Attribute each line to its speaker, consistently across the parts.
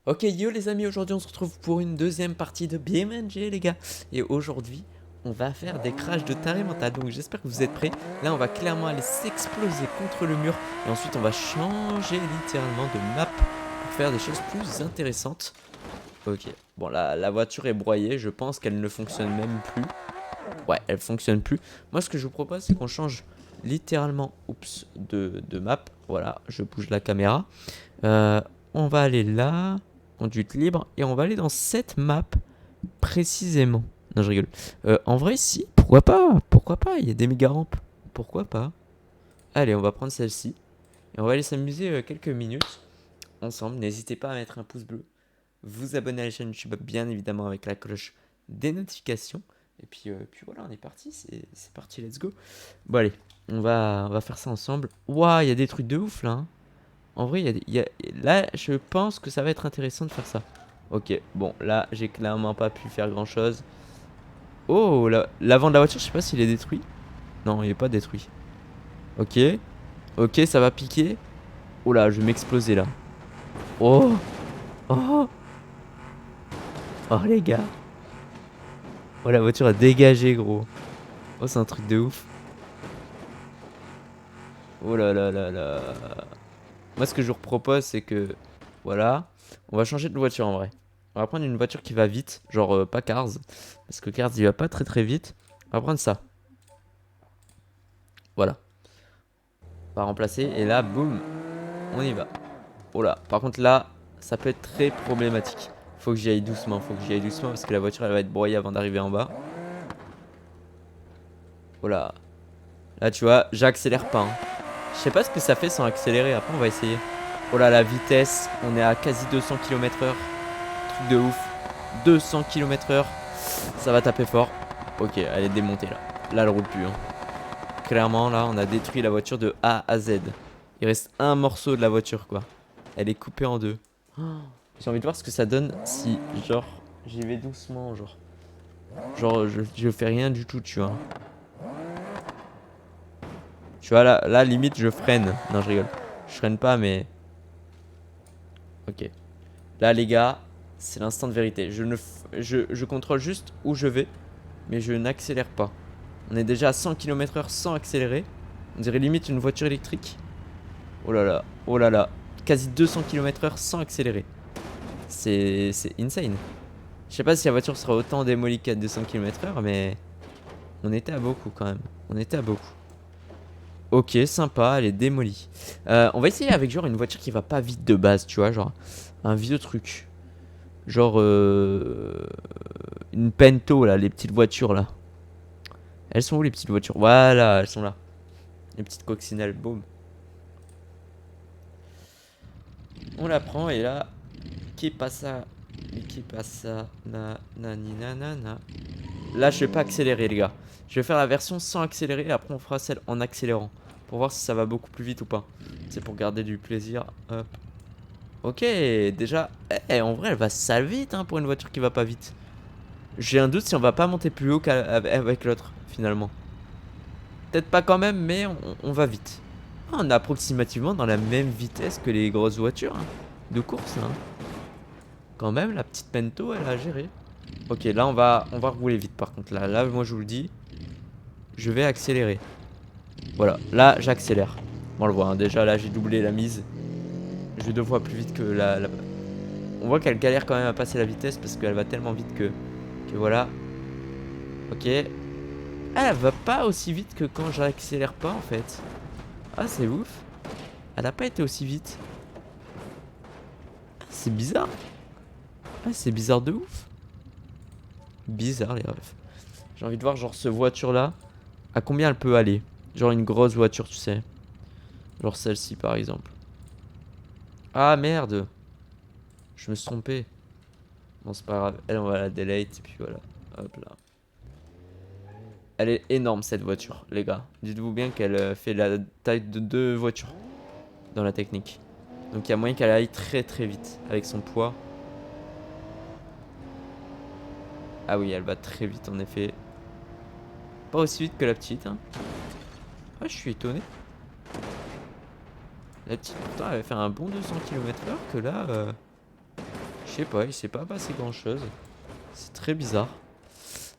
Speaker 1: Ok yo les amis, aujourd'hui on se retrouve pour une deuxième partie de BeamNG les gars. Et aujourd'hui on va faire des crashs de taré mental, donc j'espère que vous êtes prêts. Là on va clairement aller s'exploser contre le mur. Et ensuite on va changer littéralement de map pour faire des choses plus intéressantes. Ok, bon la voiture est broyée, je pense qu'elle ne fonctionne même plus. Ouais, elle fonctionne plus. Moi ce que je vous propose c'est qu'on change littéralement oups, de map. Voilà, je bouge la caméra. Euh, on va aller là, conduite libre, et on va aller dans cette map précisément. Non, je rigole. En vrai, si, pourquoi pas, il y a des méga rampes. Pourquoi pas. Allez, on va prendre celle-ci, et on va aller s'amuser quelques minutes ensemble. N'hésitez pas à mettre un pouce bleu, vous abonner à la chaîne YouTube, bien évidemment, avec la cloche des notifications. Et puis voilà, on est parti, c'est parti, let's go. Bon, allez, on va faire ça ensemble. Waouh, il y a des trucs de ouf là, hein. En vrai, là, je pense que ça va être intéressant de faire ça. Ok, bon, là, j'ai clairement pas pu faire grand chose. Oh, l'avant de la voiture, je sais pas s'il est détruit. Non, il est pas détruit. Ok, ok, ça va piquer. Oh là, je vais m'exploser là. Oh, oh, oh les gars. Oh, la voiture a dégagé, gros. Oh, c'est un truc de ouf. Oh là là là là. Moi, ce que je vous propose, c'est que, voilà, on va changer de voiture en vrai. On va prendre une voiture qui va vite, genre pas Cars, parce que Cars il va pas très très vite. On va prendre ça, voilà. On va remplacer et là, boum, on y va. Oh là, par contre là, ça peut être très problématique. Faut que j'y aille doucement, parce que la voiture elle va être broyée avant d'arriver en bas. Oh là, là tu vois, j'accélère pas, hein. Je sais pas ce que ça fait sans accélérer, après on va essayer. Oh là, la vitesse, on est à quasi 200 km/h. Truc de ouf. 200 km/h. Ça va taper fort. Ok, elle est démontée là. Là, elle roule plus, hein. Clairement, là, on a détruit la voiture de A à Z. Il reste un morceau de la voiture, quoi. Elle est coupée en deux. Oh, j'ai envie de voir ce que ça donne si, genre, j'y vais doucement, genre. Genre, je fais rien du tout, tu vois. Tu vois, là, limite, je freine. Non, je rigole. Je freine pas, mais... Ok. Là, les gars, c'est l'instant de vérité. Je contrôle juste où je vais, mais je n'accélère pas. On est déjà à 100 km/h sans accélérer. On dirait limite une voiture électrique. Oh là là, oh là là. Quasi 200 km/h sans accélérer. C'est insane. Je sais pas si la voiture sera autant démolie qu'à 200 km/h, mais on était à beaucoup quand même. On était à beaucoup. Ok, sympa, elle est démolie. On va essayer avec genre une voiture qui va pas vite de base, tu vois, genre un vieux truc. Genre une Pento là, les petites voitures là. Elles sont où les petites voitures? Voilà, elles sont là. Les petites coccinelles, boum. On la prend et là, qui passe ça? Qui passe ça? Nani nanana. Là, je vais pas accélérer, les gars. Je vais faire la version sans accélérer et après on fera celle en accélérant. Pour voir si ça va beaucoup plus vite ou pas. C'est pour garder du plaisir. Hop. Ok, déjà. En vrai, elle va sale vite hein, pour une voiture qui va pas vite. J'ai un doute si on va pas monter plus haut qu'avec l'autre, finalement. Peut-être pas quand même, mais on va vite. Ah, on est approximativement dans la même vitesse que les grosses voitures hein, de course. Hein. Quand même, la petite Pento, elle a géré. Ok, là, on va rouler vite par contre. Là, moi, je vous le dis, je vais accélérer. Voilà, là, j'accélère. Bon, on le voit, hein, déjà, là, j'ai doublé la mise. Je vais 2 fois plus vite que On voit qu'elle galère quand même à passer la vitesse parce qu'elle va tellement vite que voilà. Ok. Ah, elle va pas aussi vite que quand j'accélère pas, en fait. Ah, c'est ouf. Elle a pas été aussi vite. Ah, c'est bizarre. Ah, c'est bizarre de ouf. Bizarre, les refs. J'ai envie de voir, genre, ce voiture-là. À combien elle peut aller? Genre une grosse voiture, tu sais. Genre celle-ci, par exemple. Ah, merde. Je me suis trompé. Bon, c'est pas grave. Elle, on va la delete. Et puis voilà. Hop là. Elle est énorme, cette voiture, les gars. Dites-vous bien qu'elle fait la taille de 2 voitures dans la technique. Donc il y a moyen qu'elle aille très très vite avec son poids. Ah oui, elle va très vite, en effet. Pas aussi vite que la petite, hein. Ah, je suis étonné. La petite, pourtant, elle avait fait un bon 200 km/h que là... sais pas, il s'est pas passé grand chose. C'est très bizarre.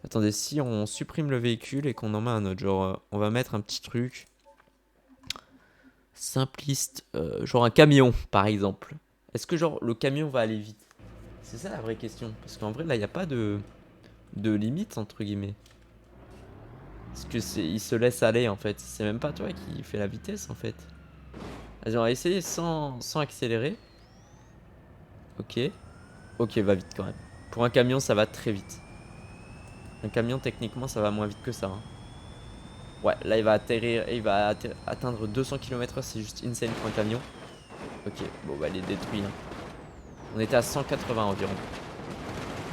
Speaker 1: Attendez, si on supprime le véhicule et qu'on en met un autre, genre on va mettre un petit truc simpliste, genre un camion par exemple. Est-ce que genre le camion va aller vite? C'est ça la vraie question. Parce qu'en vrai là il n'y a pas de limite entre guillemets. Parce que il se laisse aller en fait. C'est même pas toi qui fais la vitesse en fait. Vas-y on va essayer sans accélérer. Ok. Ok, va vite quand même. Pour un camion ça va très vite. Un camion techniquement ça va moins vite que ça, hein. Ouais, là il va atterrir, atteindre 200 km/h, c'est juste insane pour un camion. Ok, bon bah il est détruit, hein. On était à 180 environ.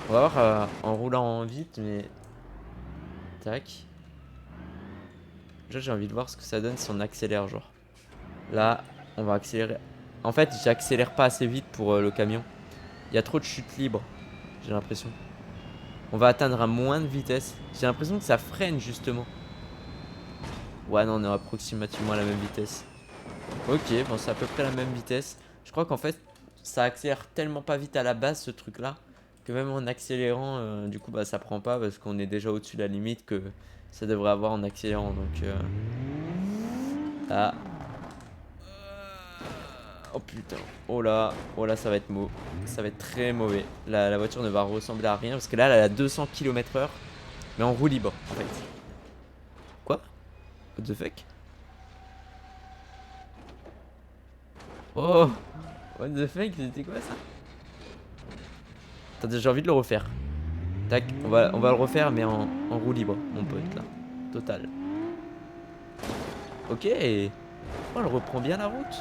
Speaker 1: On va voir en roulant vite, mais... Tac. Déjà j'ai envie de voir ce que ça donne si on accélère, genre. Là, on va accélérer. En fait, j'accélère pas assez vite pour le camion. Il y a trop de chute libre, j'ai l'impression. On va atteindre à moins de vitesse. J'ai l'impression que ça freine justement. Ouais, non, on est approximativement à la même vitesse. Ok, bon, c'est à peu près la même vitesse. Je crois qu'en fait, ça accélère tellement pas vite à la base, ce truc-là, que même en accélérant, du coup, bah, ça prend pas parce qu'on est déjà au-dessus de la limite que ça devrait avoir en accélérant. Donc, ah. Oh putain. Oh là, ça va être ça va être très mauvais. La voiture ne va ressembler à rien parce que là, elle a 200 km/h, mais en roue libre, en fait. Quoi? What the fuck? Oh! What the fuck? C'était quoi ça? Attendez, j'ai envie de le refaire. Tac, on va le refaire, mais en roue libre, mon pote, là. Total. Ok. Oh, elle reprend bien la route.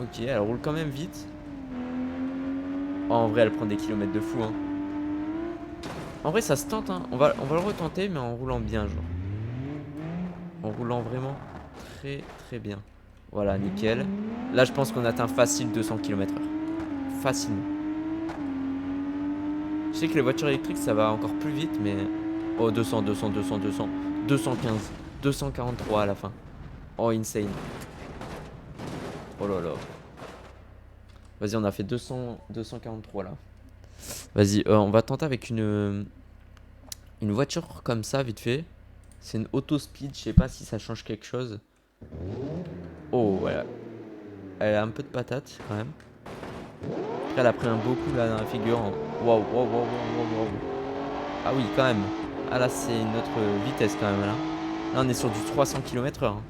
Speaker 1: Ok, elle roule quand même vite. Oh, en vrai, elle prend des kilomètres de fou, hein. En vrai, ça se tente, hein. On va le retenter, mais en roulant bien, genre. En roulant vraiment très, très bien. Voilà, nickel. Là, je pense qu'on atteint facile 200 km/h. Facilement. Je sais que les voitures électriques, ça va encore plus vite, mais... Oh, 200, 200, 200, 200, 215, 243 à la fin. Oh, insane. Oh là là. Vas-y, on a fait 200, 243 là. Vas-y, on va tenter avec une voiture comme ça, vite fait. C'est une auto speed, je sais pas si ça change quelque chose. Oh, voilà. Elle a un peu de patate quand même. Après, elle a pris un beau coup là dans la figure. Waouh, waouh, waouh, waouh, waouh. Ah oui, quand même. Ah là, c'est une autre vitesse quand même là. Là, on est sur du 300 km/h, hein.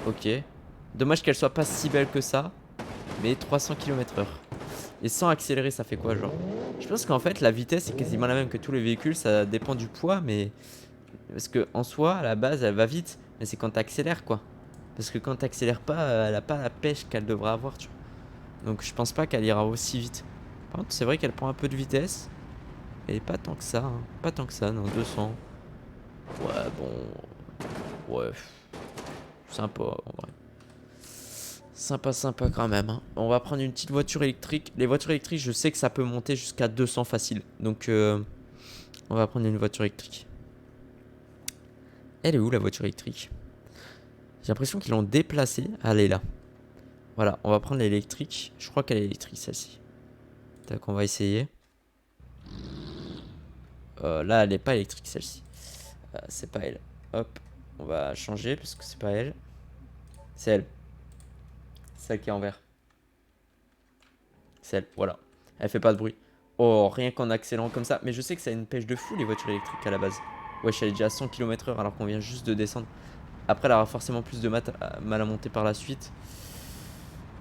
Speaker 1: Ok. Dommage qu'elle soit pas si belle que ça. Mais 300 km/h. Et sans accélérer, ça fait quoi, genre? Je pense qu'en fait, la vitesse est quasiment la même que tous les véhicules. Ça dépend du poids, mais... Parce que en soi, à la base, elle va vite. Mais c'est quand t'accélères, quoi. Parce que quand t'accélères pas, elle a pas la pêche qu'elle devrait avoir, tu vois. Donc je pense pas qu'elle ira aussi vite. Par contre, c'est vrai qu'elle prend un peu de vitesse. Et pas tant que ça, hein. Pas tant que ça, non, 200. Ouais, bon... Ouais... Sympa, en vrai. Sympa, sympa quand même, hein. On va prendre une petite voiture électrique. Les voitures électriques, je sais que ça peut monter jusqu'à 200 facile. Donc, on va prendre une voiture électrique. Elle est où la voiture électrique? J'ai l'impression qu'ils l'ont déplacée. Ah, elle est là. Voilà, on va prendre l'électrique. Je crois qu'elle est électrique celle-ci. Tac, on va essayer. Là, elle n'est pas électrique celle-ci. C'est pas elle. Hop, on va changer parce que c'est pas elle. C'est elle. Celle qui est en vert. C'est elle, voilà. Elle fait pas de bruit. Oh, rien qu'en accélérant comme ça. Mais je sais que ça a une pêche de fou les voitures électriques à la base. Wesh, elle est déjà à 100 km/h alors qu'on vient juste de descendre. Après, elle aura forcément plus de mal à monter par la suite.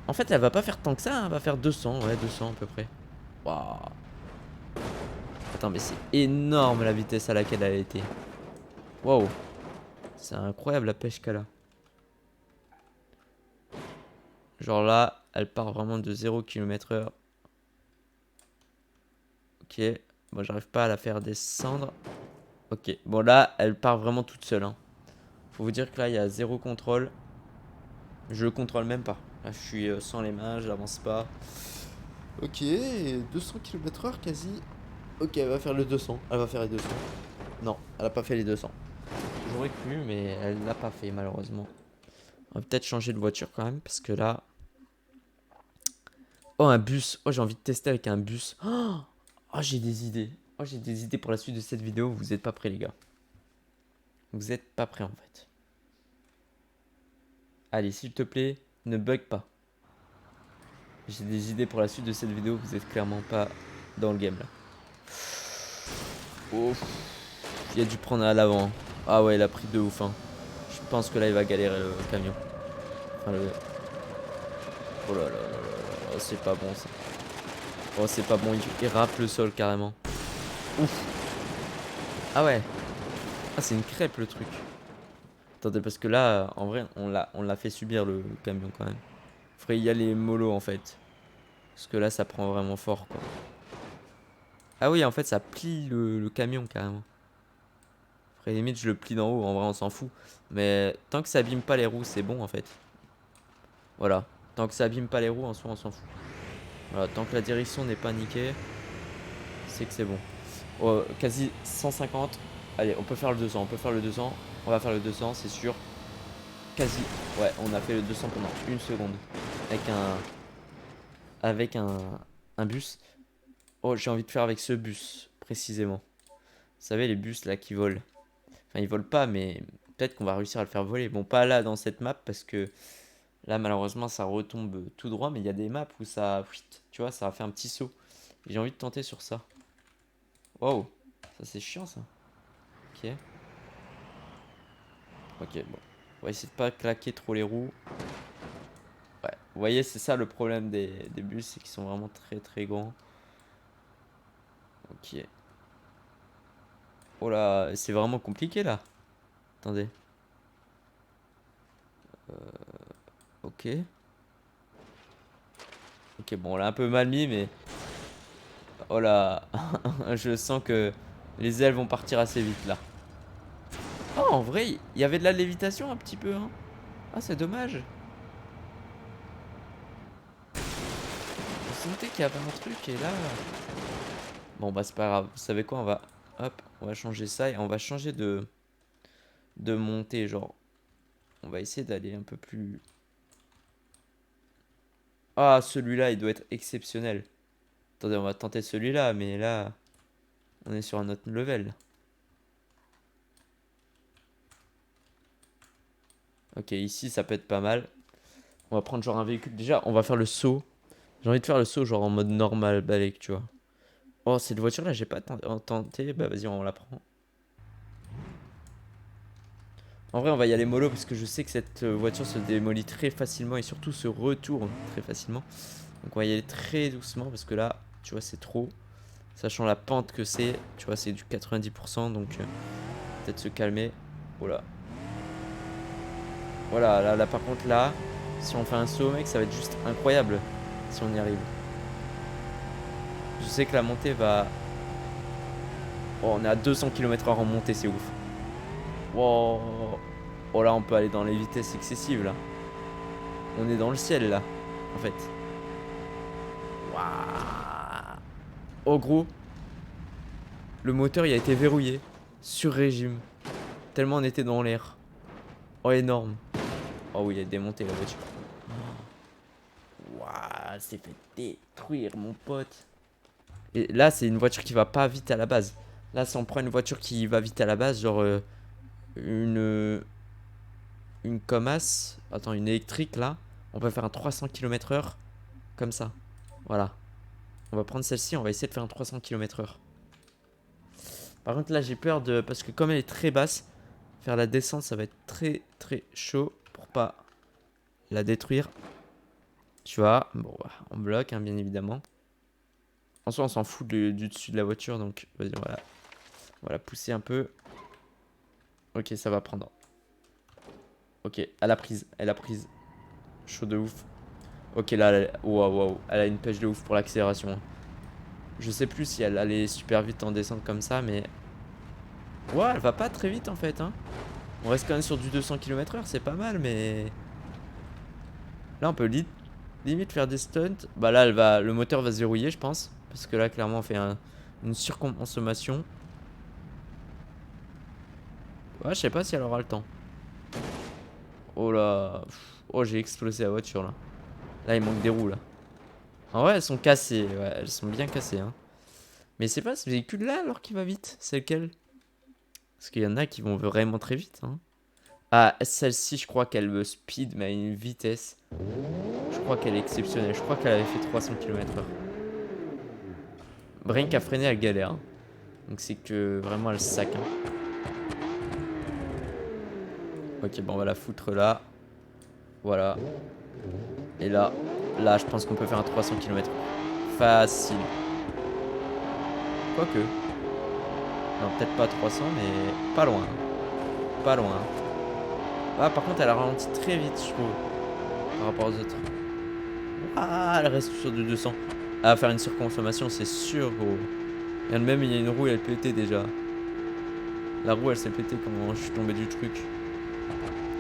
Speaker 1: En fait, elle va pas faire tant que ça, hein. Elle va faire 200, ouais, 200 à peu près. Waouh. Attends, mais c'est énorme la vitesse à laquelle elle a été. Waouh. C'est incroyable la pêche qu'elle a. Genre là, elle part vraiment de 0 km/h. Ok. Bon, j'arrive pas à la faire descendre. Ok. Bon, là, elle part vraiment toute seule, hein. Faut vous dire que là, il y a zéro contrôle. Je le contrôle même pas. Là, je suis sans les mains, j'avance pas. Ok, 200 km/h quasi. Ok, elle va faire le 200. Elle va faire les 200. Non, elle a pas fait les 200. J'aurais cru, mais elle l'a pas fait, malheureusement. On va peut-être changer de voiture quand même, parce que là... Oh, un bus. Oh, j'ai envie de tester avec un bus. Oh, j'ai des idées. Oh, j'ai des idées pour la suite de cette vidéo. Vous êtes pas prêts, les gars. Vous êtes pas prêts, en fait. Allez, s'il te plaît, ne bug pas. J'ai des idées pour la suite de cette vidéo. Vous êtes clairement pas dans le game, là. Oh, il a dû prendre à l'avant. Ah ouais, il a pris de ouf, hein. Je pense que là, il va galérer, le camion. Enfin, le... Oh là là là là. Oh, c'est pas bon, ça. Oh, c'est pas bon. Il râpe le sol, carrément. Ouf. Ah ouais. Ah, c'est une crêpe, le truc. Attendez, parce que là, en vrai, on l'a fait subir le camion quand même. Faudrait y aller mollo en fait. Parce que là, ça prend vraiment fort quoi. Ah oui, en fait, ça plie le camion carrément. Faudrait limite, je le plie d'en haut. En vrai, on s'en fout. Mais tant que ça abîme pas les roues, c'est bon en fait. Voilà. Tant que ça abîme pas les roues, en soi, on s'en fout. Voilà. Tant que la direction n'est pas niquée, c'est que c'est bon. Oh, quasi 150. Allez, on peut faire le 200. On peut faire le 200. On va faire le 200, c'est sûr. Quasi. Ouais, on a fait le 200 pendant une seconde. Avec un bus. Oh, j'ai envie de faire avec ce bus, précisément. Vous savez, les bus là qui volent. Enfin, ils volent pas, mais peut-être qu'on va réussir à le faire voler. Bon, pas là dans cette map, parce que là, malheureusement, ça retombe tout droit. Mais il y a des maps où ça. Tu vois, ça a fait un petit saut. J'ai envie de tenter sur ça. Wow, ça c'est chiant ça. Ok. Ok, bon. On va essayer de pas claquer trop les roues. Ouais, vous voyez, c'est ça le problème des bus, c'est qu'ils sont vraiment très très grands. Ok. Oh là, c'est vraiment compliqué là. Attendez. Ok. Ok, bon, on l'a un peu mal mis, mais... Oh là. Je sens que les ailes vont partir assez vite là. Oh, en vrai, il y avait de la lévitation un petit peu, hein. Ah, c'est dommage. Je sentais qu'il y avait un truc et là... Bon, bah c'est pas grave. Vous savez quoi, on va... Hop, on va changer ça et on va changer de montée, genre. On va essayer d'aller un peu plus... Ah, celui-là, il doit être exceptionnel. Attendez, on va tenter celui-là, mais là, on est sur un autre level. Ok, ici, ça peut être pas mal. On va prendre genre un véhicule. Déjà, on va faire le saut. J'ai envie de faire le saut genre en mode normal, balèque, tu vois. Oh, cette voiture-là, j'ai pas tenté. Bah, vas-y, on la prend. En vrai, on va y aller mollo parce que je sais que cette voiture se démolit très facilement et surtout se retourne très facilement. Donc, on va y aller très doucement parce que là, tu vois, c'est trop. Sachant la pente que c'est, tu vois, c'est du 90%. Donc, peut-être se calmer. Oh là. Voilà, là, par contre, là, si on fait un saut, mec, ça va être juste incroyable si on y arrive. Je sais que la montée va... Oh, on est à 200 km/h en montée, c'est ouf. Wow. Oh là, on peut aller dans les vitesses excessives, là. On est dans le ciel, là, en fait. Waouh. Oh, gros. Le moteur, il a été verrouillé. Sur régime. Tellement on était dans l'air. Oh, énorme. Oh oui, il a démonté la voiture. Waouh, c'est fait détruire, mon pote. Et là, c'est une voiture qui va pas vite à la base. Là, si on prend une voiture qui va vite à la base, genre une une Comas, attends, une électrique là, on peut faire un 300 km/h comme ça. Voilà. On va prendre celle-ci, on va essayer de faire un 300 km/h. Par contre, là, j'ai peur de. Parce que comme elle est très basse, faire la descente, ça va être très très chaud pour pas la détruire. Tu vois, bon, on bloque, hein, bien évidemment. En soi, on s'en fout du dessus de la voiture, donc vas-y, on va la pousser un peu. Ok, ça va prendre. Ok, elle a prise, elle a prise. Chaud de ouf. Ok, là, waouh, waouh, elle a une pêche de ouf pour l'accélération. Je sais plus si elle allait super vite en descente comme ça, mais... Ouais, elle va pas très vite en fait, hein. On reste quand même sur du 200 km/h, c'est pas mal, mais... Là, on peut limite faire des stunts. Bah là, le moteur va se verrouiller, je pense. Parce que là, clairement, on fait une surconsommation. Ouais, je sais pas si elle aura le temps. Oh là... Oh, j'ai explosé la voiture, là. Là, il manque des roues, là. En vrai, elles sont cassées. Ouais, elles sont bien cassées. Hein. Mais c'est pas ce véhicule-là alors qu'il va vite. C'est lequel? Parce qu'il y en a qui vont vraiment très vite. Hein. Ah, celle-ci, je crois qu'elle me speed, mais à une vitesse. Je crois qu'elle est exceptionnelle. Je crois qu'elle avait fait 300 km/h. Rien qu'à freiner, elle galère. Hein. Donc c'est que vraiment elle sac. Hein. Ok, bon, on va la foutre là. Voilà. Et là, je pense qu'on peut faire un 300 km. Facile. Quoique. Non, peut-être pas 300, mais pas loin. Pas loin. Ah, par contre, elle a ralenti très vite, je trouve. Par rapport aux autres. Ah, elle reste sur du 200. À faire une surconsommation, c'est sûr, gros. Regarde, même, il y a une roue, elle pétait déjà. La roue, elle s'est pétée quand je suis tombé du truc.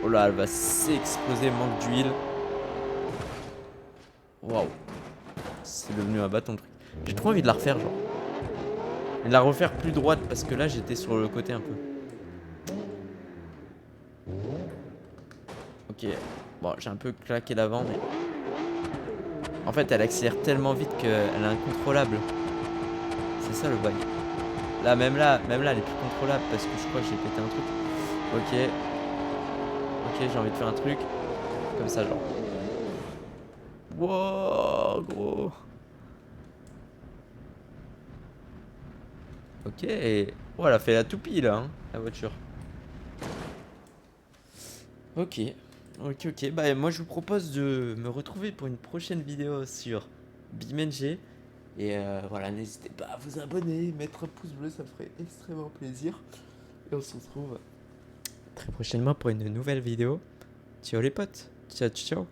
Speaker 1: Oh là, elle va s'exploser, manque d'huile. Waouh. C'est devenu un bâton de truc. J'ai trop envie de la refaire, genre. Et de la refaire plus droite, parce que là, j'étais sur le côté un peu. Ok. Bon, j'ai un peu claqué l'avant, mais... En fait, elle accélère tellement vite qu'elle est incontrôlable. C'est ça le bail. Là, même là, elle est plus contrôlable parce que je crois que j'ai pété un truc. Ok. Ok, j'ai envie de faire un truc. Comme ça, genre. Wow, gros. Ok. Oh, elle a fait la toupie, là, hein, la voiture. Ok. Ok, ok. Bah, moi, je vous propose de me retrouver pour une prochaine vidéo sur BeamNG. Et voilà, n'hésitez pas à vous abonner, mettre un pouce bleu, ça me ferait extrêmement plaisir. Et on se retrouve très prochainement pour une nouvelle vidéo. Ciao les potes. Ciao, ciao.